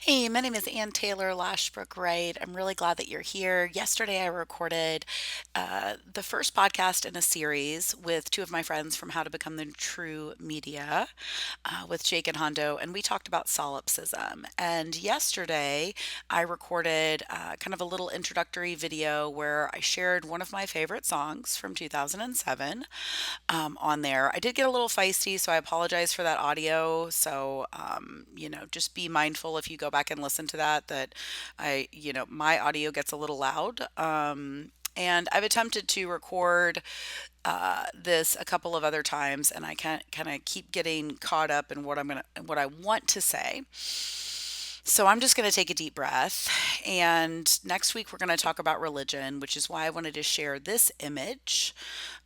Hey, my name is Ann Taylor Lashbrook-Wright. I'm really glad that you're here. Yesterday, I recorded the first podcast in a series with two of my friends from How to Become the True Media with Jake and Hondo, and we talked about solipsism. And yesterday, I recorded kind of a little introductory video where I shared one of my favorite songs from 2007 on there. I did get a little feisty, so I apologize for that audio. So, just be mindful if you go back and listen to that my audio gets a little loud. And I've attempted to record this a couple of other times, and I can't kind of keep getting caught up in what I want to say. So I'm just going to take a deep breath. And next week we're going to talk about religion, which is why I wanted to share this image.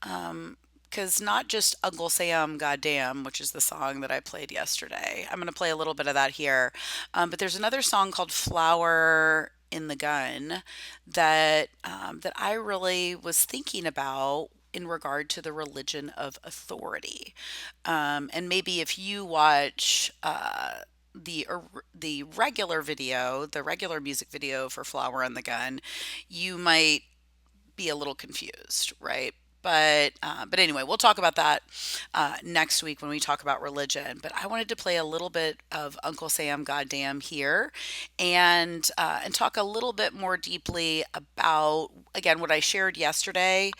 Because not just Uncle Sam, Goddamn, which is the song that I played yesterday. I'm going to play a little bit of that here. But there's another song called Flower in the Gun that I really was thinking about in regard to the religion of authority. And maybe if you watch the regular video, the regular music video for Flower in the Gun, you might be a little confused, right? But anyway, we'll talk about that next week when we talk about religion. But I wanted to play a little bit of Uncle Sam Goddamn here, and talk a little bit more deeply about again what I shared yesterday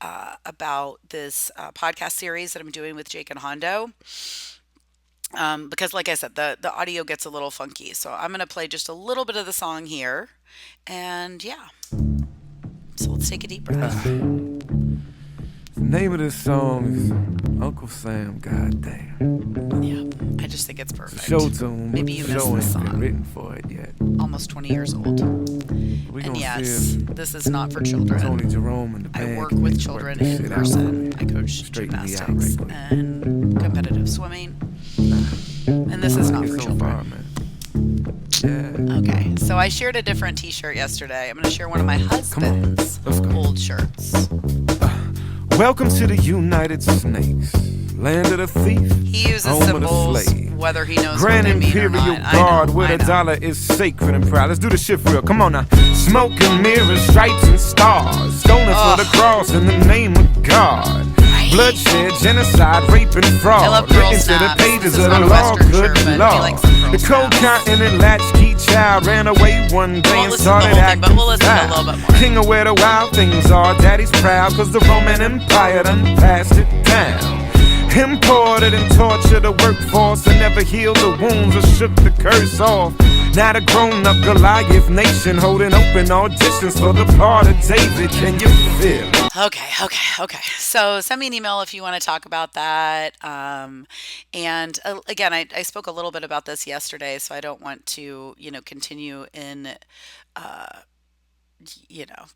about this podcast series that I'm doing with Jake and Hondo. Because, like I said, the audio gets a little funky, so I'm going to play just a little bit of the song here, and yeah. So let's take a deep breath. The name of this song is Uncle Sam Goddamn. Yeah, I just think it's perfect. Show tune. Maybe you show missed the ain't song. been written for it yet. Almost 20 years old. We And gonna yes, see if this is not for Tony children. Jerome and the I band work can with work children this in shit out. person. I coach Straighten me out gymnastics right quick. and competitive swimming. And this is not for so children. far, man. Yeah. Okay, so I shared a different t-shirt yesterday. I'm going to share one of my husband's Let's go. old shirts. Welcome to the United Snakes, land of the thief, He uses home of the symbols, slave. whether he knows Grand what they mean or Imperial not. Guard, I where the know. dollar is sacred and proud. Let's do the shit for real. Come on now. Smoke and mirrors, stripes and stars, stoning for the cross in the name of God. Bloodshed, genocide, rape and fraud. I love Pearl Written to the Snaps. pages This is of the not a law, Western good shirt, but he Lord. likes some Pearl The cold Snaps. continent latchkey child ran away one day won't and listen to the started whole thing, acting but we'll listen to a foul. little bit more. King of where the wild things are, daddy's proud, cause the Roman Empire done passed it down. Imported and tortured the workforce and never healed the wounds or shook the curse off. Now the grown-up Goliath nation holding open auditions for the part of David. Can you feel it? Okay. So send me an email if you want to talk about that. Again, I spoke a little bit about this yesterday, so I don't want to, continue in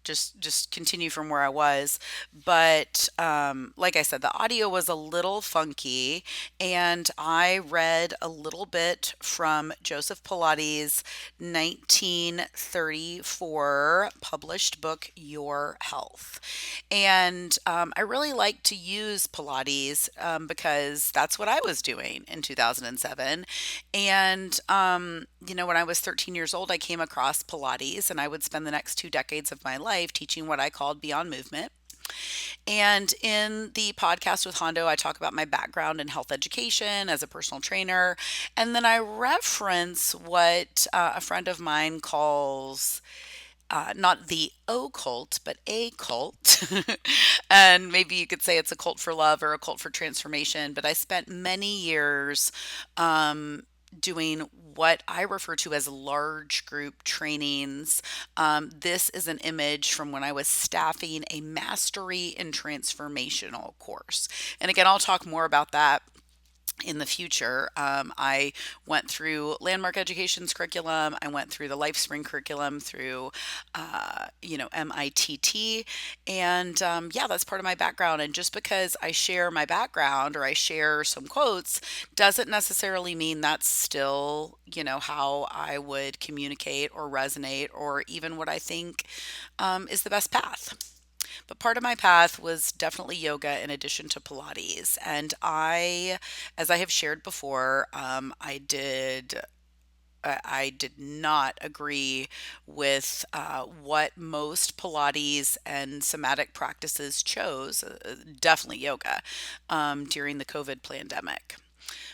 just continue from where I was. But like I said, the audio was a little funky, and I read a little bit from Joseph Pilates' 1934 published book, Your Health. And I really like to use Pilates because that's what I was doing in 2007. And, when I was 13 years old, I came across Pilates, and I would spend the next 2 decades of my life teaching what I called Beyond Movement. And in the podcast with Hondo, I talk about my background in health education as a personal trainer. And then I reference what a friend of mine calls not the occult, but a cult. And maybe you could say it's a cult for love or a cult for transformation. But I spent many years doing what I refer to as large group trainings. This is an image from when I was staffing a mastery in transformational course. And again, I'll talk more about that in the future. I went through Landmark Education's curriculum. I went through the LifeSpring curriculum through, MITT. And yeah, that's part of my background. And just because I share my background or I share some quotes doesn't necessarily mean that's still, how I would communicate or resonate or even what I think is the best path. But part of my path was definitely yoga in addition to Pilates. And as I have shared before, I did I did not agree with what most Pilates and somatic practices chose, definitely yoga, during the COVID pandemic.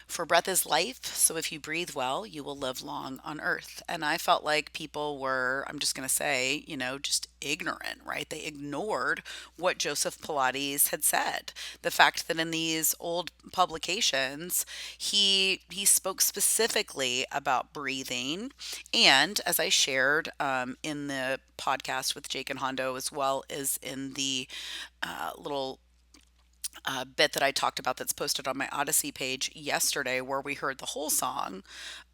For breath is life, so if you breathe well, you will live long on earth. And I felt like people were, I'm just going to say, just ignorant, right? They ignored what Joseph Pilates had said. The fact that in these old publications, he spoke specifically about breathing. And as I shared in the podcast with Jake and Hondo, as well as in the little bit that I talked about that's posted on my Odyssey page yesterday, where we heard the whole song,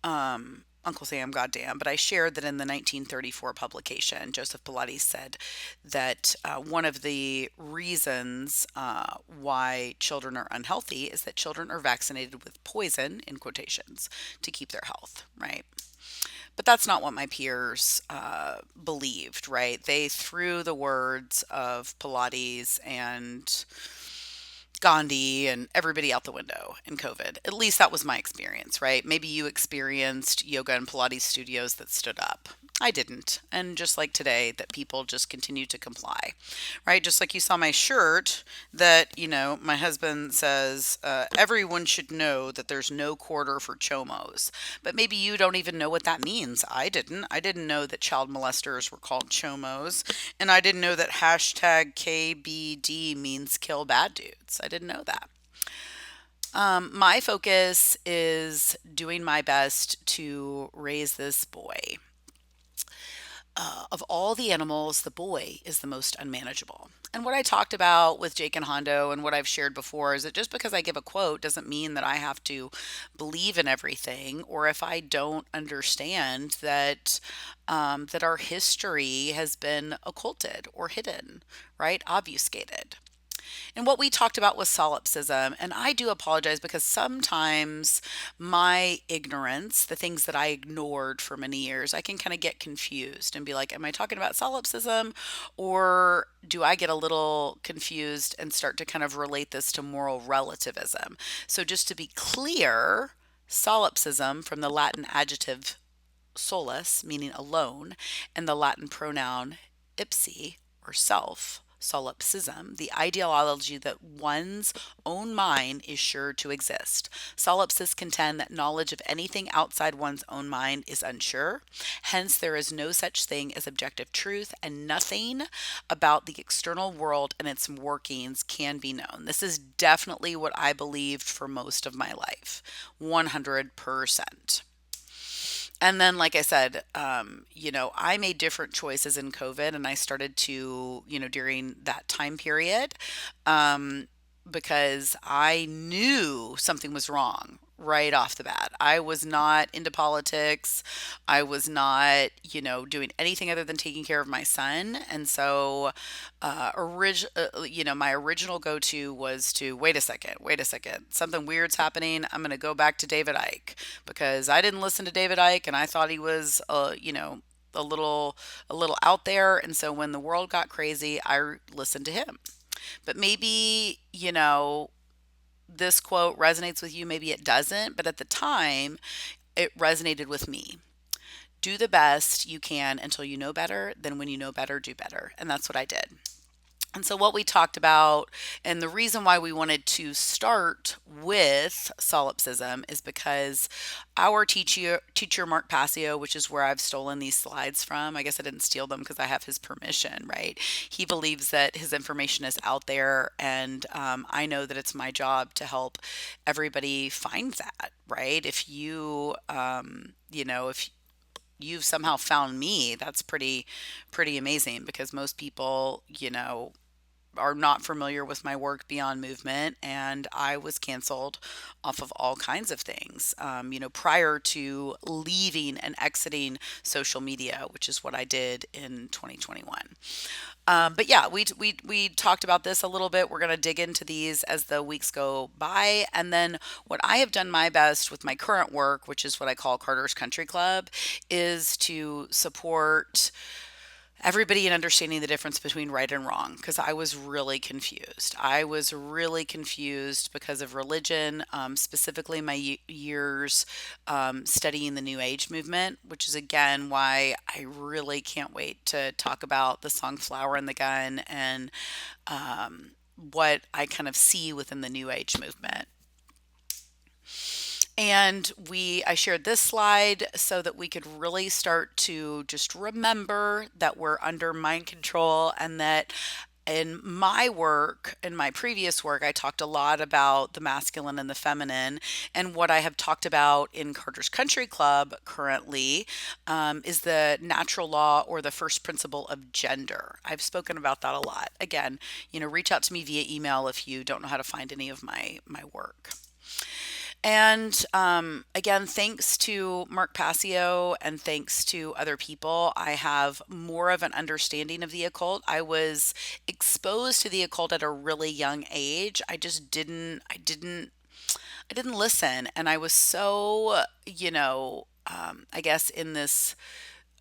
Uncle Sam Goddamn. But I shared that in the 1934 publication, Joseph Pilates said that one of the reasons why children are unhealthy is that children are vaccinated with poison, in quotations, to keep their health, right? But that's not what my peers believed, right? They threw the words of Pilates and Gandhi and everybody out the window in COVID. At least that was my experience, right? Maybe you experienced yoga and Pilates studios that stood up. I didn't. And just like today, that people just continue to comply, right? Just like you saw my shirt that, my husband says, everyone should know that there's no quarter for chomos. But maybe you don't even know what that means. I didn't. I didn't know that child molesters were called chomos. And I didn't know that hashtag KBD means kill bad dudes. I didn't know that. My focus is doing my best to raise this boy. Of all the animals, the boy is the most unmanageable. And what I talked about with Jake and Hondo and what I've shared before is that just because I give a quote doesn't mean that I have to believe in everything, or if I don't understand that our history has been occulted or hidden, right? Obfuscated. And what we talked about was solipsism. And I do apologize because sometimes my ignorance, the things that I ignored for many years, I can kind of get confused and be like, am I talking about solipsism? Or do I get a little confused and start to kind of relate this to moral relativism? So just to be clear, solipsism from the Latin adjective solus, meaning alone, and the Latin pronoun ipsi, or self, solipsism, the ideology that one's own mind is sure to exist. Solipsists contend that knowledge of anything outside one's own mind is unsure. Hence, there is no such thing as objective truth, and nothing about the external world and its workings can be known. This is definitely what I believed for most of my life, 100%. And then, like I said, I made different choices in COVID, and I started to, during that time period, um, because I knew something was wrong right off the bat. I was not into politics. I was not, doing anything other than taking care of my son. And so, my original go-to was to wait a second, something weird's happening. I'm going to go back to David Icke because I didn't listen to David Icke and I thought he was, a little out there. And so when the world got crazy, I listened to him. But maybe, this quote resonates with you, maybe it doesn't, but at the time, it resonated with me. Do the best you can until you know better. Then, when you know better, do better. And that's what I did. And so, what we talked about, and the reason why we wanted to start with solipsism is because our teacher Mark Passio, which is where I've stolen these slides from, I guess I didn't steal them because I have his permission, right? He believes that his information is out there, and I know that it's my job to help everybody find that, right? If you've somehow found me, that's pretty amazing because most people, are not familiar with my work beyond movement, and I was canceled off of all kinds of things, prior to leaving and exiting social media, which is what I did in 2021. But yeah, we talked about this a little bit. We're going to dig into these as the weeks go by. And then what I have done my best with my current work, which is what I call Carter's Country Club, is to support everybody in understanding the difference between right and wrong because I was really confused. I was really confused because of religion, specifically my years studying the New Age movement, which is again why I really can't wait to talk about the song Flower in the Gun and what I kind of see within the New Age movement. And I shared this slide so that we could really start to just remember that we're under mind control and that in my work, in my previous work, I talked a lot about the masculine and the feminine. And what I have talked about in Carter's Country Club currently is the natural law or the first principle of gender. I've spoken about that a lot. Again, reach out to me via email if you don't know how to find any of my work. And again, thanks to Mark Passio and thanks to other people, I have more of an understanding of the occult. I was exposed to the occult at a really young age. I didn't listen. And I was so, I guess in this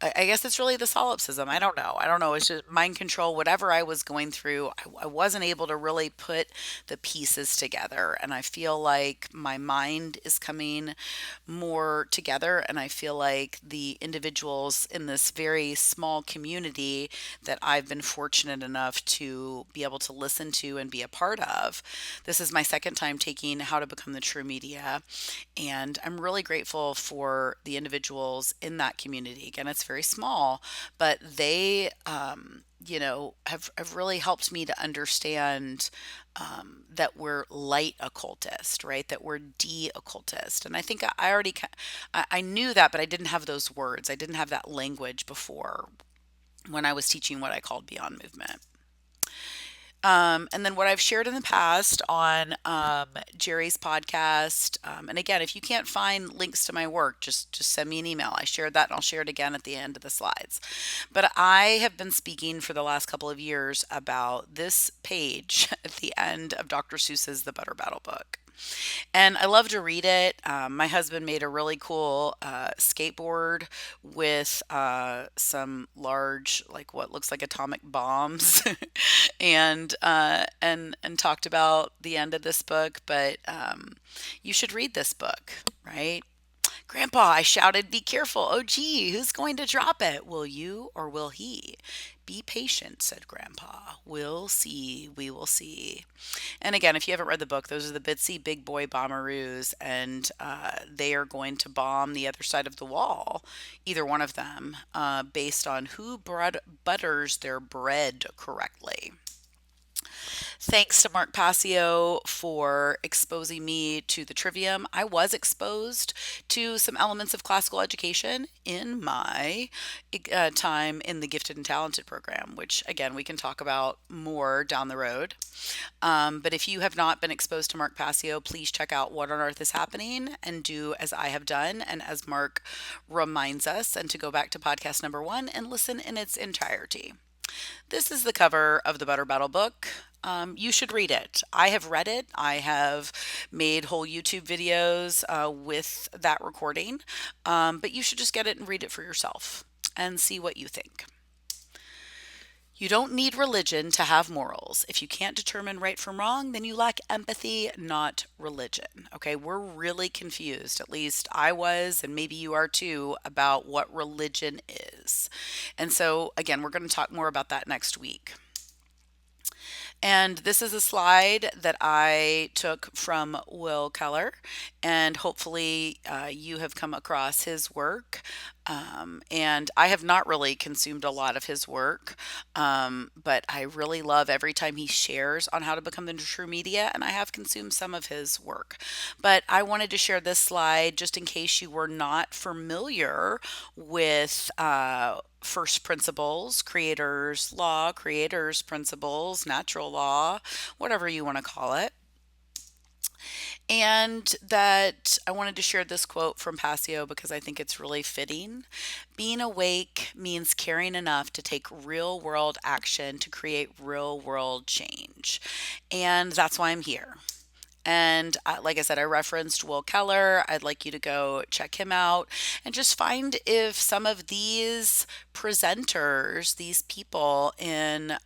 I guess it's really the solipsism. I don't know. I don't know. It's just mind control. Whatever I was going through, I wasn't able to really put the pieces together. And I feel like my mind is coming more together. And I feel like the individuals in this very small community that I've been fortunate enough to be able to listen to and be a part of. This is my second time taking How to Become the True Media. And I'm really grateful for the individuals in that community. Again, it's very small, but they, have really helped me to understand that we're light occultist, right? That we're de-occultist. And I think I already, I knew that, but I didn't have those words. I didn't have that language before when I was teaching what I called Beyond Movement. And then what I've shared in the past on Jerry's podcast. And again, if you can't find links to my work, just send me an email. I shared that and I'll share it again at the end of the slides. But I have been speaking for the last couple of years about this page at the end of Dr. Seuss's The Butter Battle book. And I love to read it. My husband made a really cool skateboard with some large, like what looks like atomic bombs, and talked about the end of this book. But you should read this book, right? Grandpa, I shouted, be careful. Oh, gee, who's going to drop it? Will you or will he? Be patient, said Grandpa. We'll see. We will see. And again, if you haven't read the book, those are the Bitsy Big Boy Bomberoos, and they are going to bomb the other side of the wall, either one of them, based on who butters their bread correctly. Thanks to Mark Passio for exposing me to the trivium. I was exposed to some elements of classical education in my time in the Gifted and Talented program, which again, we can talk about more down the road. But if you have not been exposed to Mark Passio, please check out What on Earth is Happening and do as I have done and as Mark reminds us, and to go back to podcast number 1 and listen in its entirety. This is the cover of the Butter Battle book. You should read it. I have read it. I have made whole YouTube videos with that recording, but you should just get it and read it for yourself and see what you think. You don't need religion to have morals. If you can't determine right from wrong, then you lack empathy, not religion. Okay, we're really confused. At least I was, and maybe you are too, about what religion is. And so, again, we're going to talk more about that next week. And this is a slide that I took from Will Keller, and hopefully you have come across his work. And I have not really consumed a lot of his work, but I really love every time he shares on how to become the true media, and I have consumed some of his work. But I wanted to share this slide just in case you were not familiar with first principles, creator's law, creator's principles, natural law, whatever you want to call it. And that I wanted to share this quote from Passio because I think it's really fitting. Being awake means caring enough to take real world action to create real world change. And that's why I'm here. And like I said, I referenced Will Keller. I'd like you to go check him out and just find if some of these presenters, these people in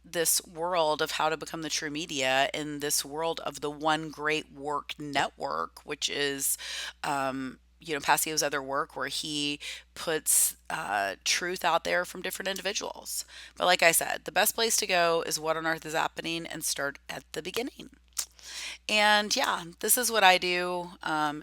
this world of how to become the true media, in this world of the One Great Work Network, which is Passio's other work where he puts truth out there from different individuals. But like I said, the best place to go is What on Earth is Happening and start at the beginning. And yeah, this is what I do.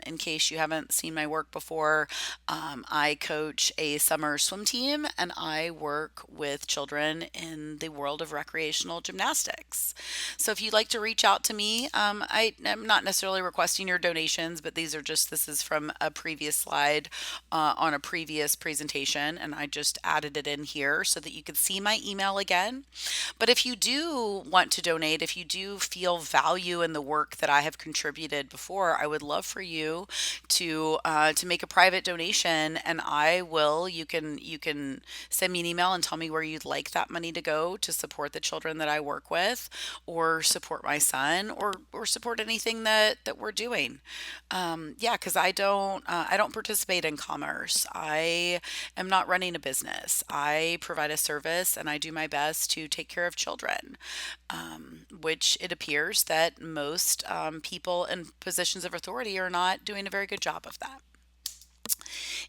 In case you haven't seen my work before, I coach a summer swim team and I work with children in the world of recreational gymnastics. So if you'd like to reach out to me, I am not necessarily requesting your donations, but this is from a previous slide on a previous presentation, and I just added it in here so that you could see my email again. But if you do want to donate, if you do feel value in the work that I have contributed before, I would love for you to make a private donation, and I will. You can send me an email and tell me where you'd like that money to go to support the children that I work with, or support my son, or support anything that we're doing. Yeah, because I don't participate in commerce. I am not running a business. I provide a service and I do my best to take care of children, which it appears that most people in positions of authority are not doing a very good job of that.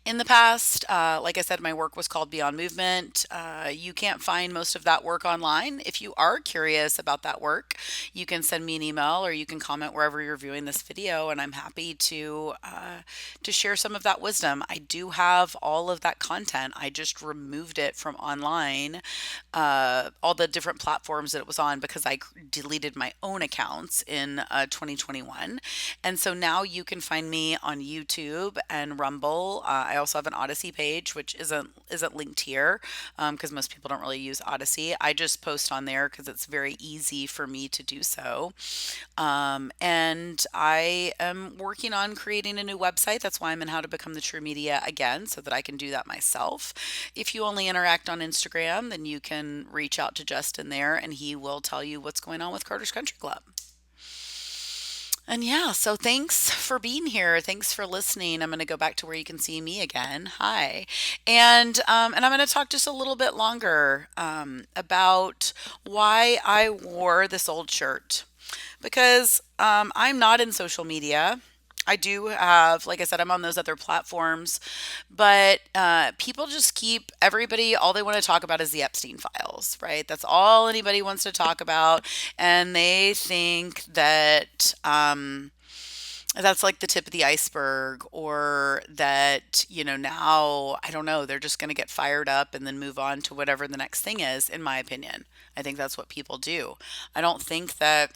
In the past, like I said, my work was called Beyond Movement. You can't find most of that work online. If you are curious about that work, you can send me an email or you can comment wherever you're viewing this video, and I'm happy to share some of that wisdom. I do have all of that content. I just removed it from online, all the different platforms that it was on because I deleted my own accounts in 2021, and so now you can find me on YouTube and Rumble. I also have an Odyssey page, which isn't linked here because most people don't really use Odyssey. I just post on there because it's very easy for me to do so. And I am working on creating a new website. That's why I'm in How to Become the True Media again, so that I can do that myself. If you only interact on Instagram, then you can reach out to Justin there and he will tell you what's going on with Carter's Country Club. And yeah, so thanks for being here. Thanks for listening. I'm going to go back to where you can see me again. Hi, and I'm going to talk just a little bit longer about why I wore this old shirt because I'm not in social media. I do have, like I said, I'm on those other platforms, but people just keep everybody, all they want to talk about is the Epstein files, right? That's all anybody wants to talk about. And they think that that's like the tip of the iceberg, or that, now, I don't know, they're just going to get fired up and then move on to whatever the next thing is, in my opinion. I think that's what people do. I don't think that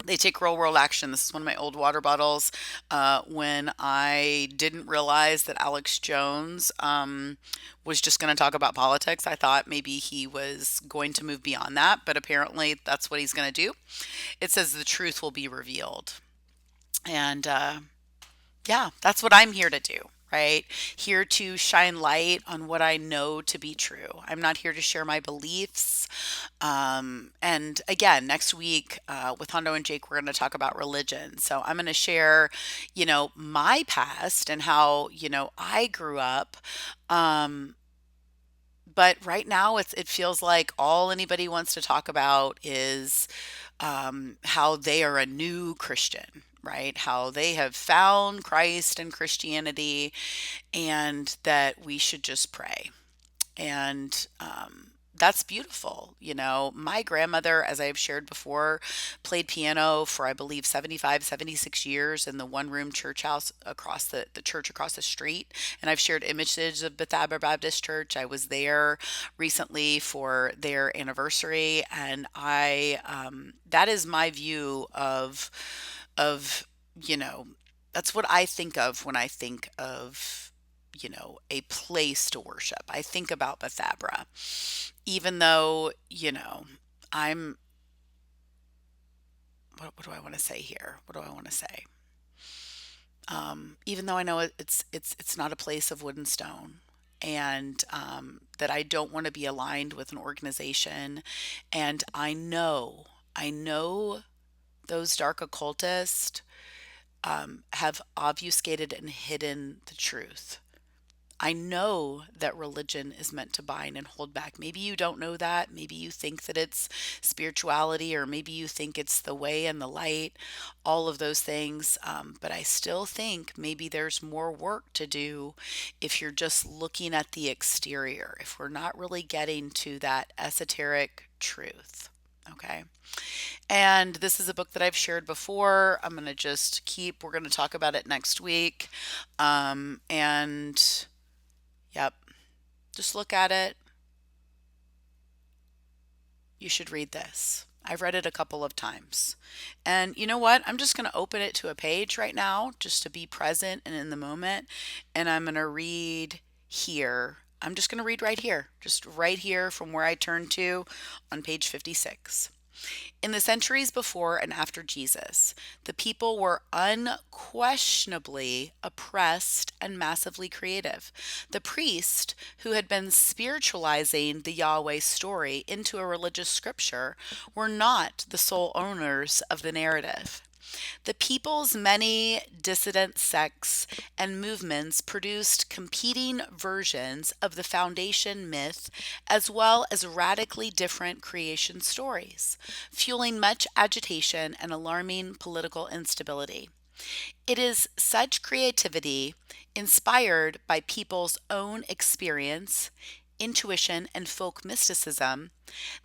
they take real world action. This is one of my old water bottles. When I didn't realize that Alex Jones was just going to talk about politics, I thought maybe he was going to move beyond that, but apparently that's what he's going to do. It says the truth will be revealed. And yeah, that's what I'm here to do, right? Here to shine light on what I know to be true. I'm not here to share my beliefs. And again, next week with Hondo and Jake, we're going to talk about religion. So I'm going to share, my past and how, I grew up. But right now, it feels like all anybody wants to talk about is how they are a new Christian, right? How they have found Christ and Christianity, and that we should just pray. And that's beautiful. My grandmother, as I've shared before, played piano for, I believe, 75, 76 years in the one room church house across the church across the street. And I've shared images of Bethesda Baptist Church. I was there recently for their anniversary. And that is my view of, that's what I think of when I think of, a place to worship. I think about Bethabara, even though, I'm, what do I want to say here? What do I want to say? Even though I know it's not a place of wood and stone, and that I don't want to be aligned with an organization, and I know I know those dark occultists have obfuscated and hidden the truth. I know that religion is meant to bind and hold back. Maybe you don't know that. Maybe you think that it's spirituality, or maybe you think it's the way and the light, all of those things. But I still think maybe there's more work to do if you're just looking at the exterior, if we're not really getting to that esoteric truth. Okay. And this is a book that I've shared before. I'm going to just we're going to talk about it next week. And yep, just look at it. You should read this. I've read it a couple of times. And you know what? I'm just going to open it to a page right now just to be present and in the moment. And I'm going to read here. I'm just going to read right here, just right here from where I turned to on page 56. In the centuries before and after Jesus, the people were unquestionably oppressed and massively creative. The priest, who had been spiritualizing the Yahweh story into a religious scripture, were not the sole owners of the narrative. The people's many dissident sects and movements produced competing versions of the foundation myth, as well as radically different creation stories, fueling much agitation and alarming political instability. It is such creativity, inspired by people's own experience, intuition, and folk mysticism,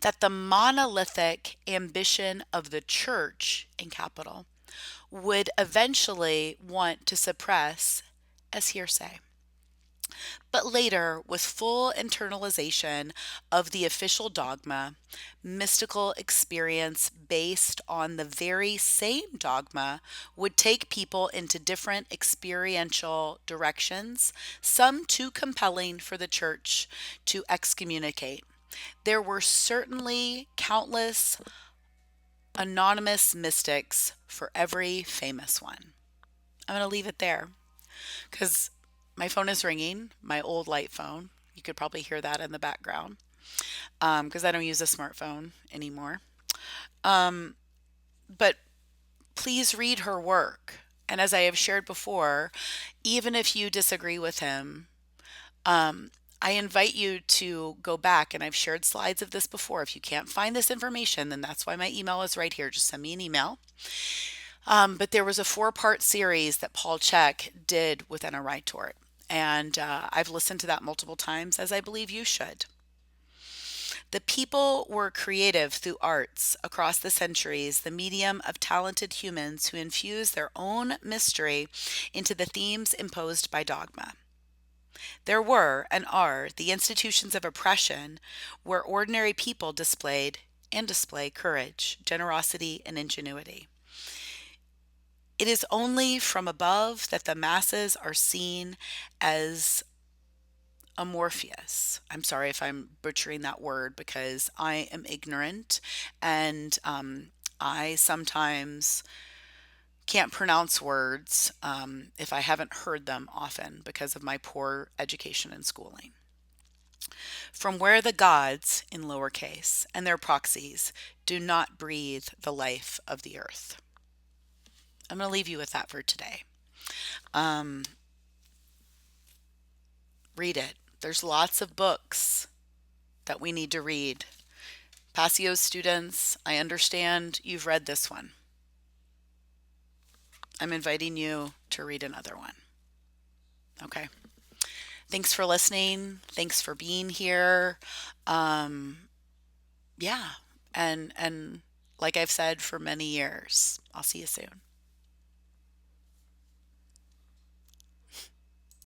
that the monolithic ambition of the church, in capital, would eventually want to suppress as hearsay. But later, with full internalization of the official dogma, mystical experience based on the very same dogma would take people into different experiential directions, some too compelling for the church to excommunicate. There were certainly countless anonymous mystics for every famous one. I'm going to leave it there because my phone is ringing, my old light phone. You could probably hear that in the background because I don't use a smartphone anymore. But please read her work. And as I have shared before, even if you disagree with him, I invite you to go back, and I've shared slides of this before. If you can't find this information, then that's why my email is right here. Just send me an email. But there was a 4-part series that Paul Chek did within a Wright. And I've listened to that multiple times, as I believe you should. The people were creative through arts across the centuries, the medium of talented humans who infuse their own mystery into the themes imposed by dogma. There were and are the institutions of oppression where ordinary people displayed and display courage, generosity, and ingenuity. It is only from above that the masses are seen as amorphous. I'm sorry if I'm butchering that word because I am ignorant, and I sometimes can't pronounce words if I haven't heard them often because of my poor education and schooling. From where the gods, in lowercase, and their proxies do not breathe the life of the earth. I'm going to leave you with that for today. Um, Read it. There's lots of books that we need to read. Passio students, I understand you've read this one. I'm inviting you to read another one. Okay. Thanks for listening. Thanks for being here. Yeah. And like I've said for many years, I'll see you soon.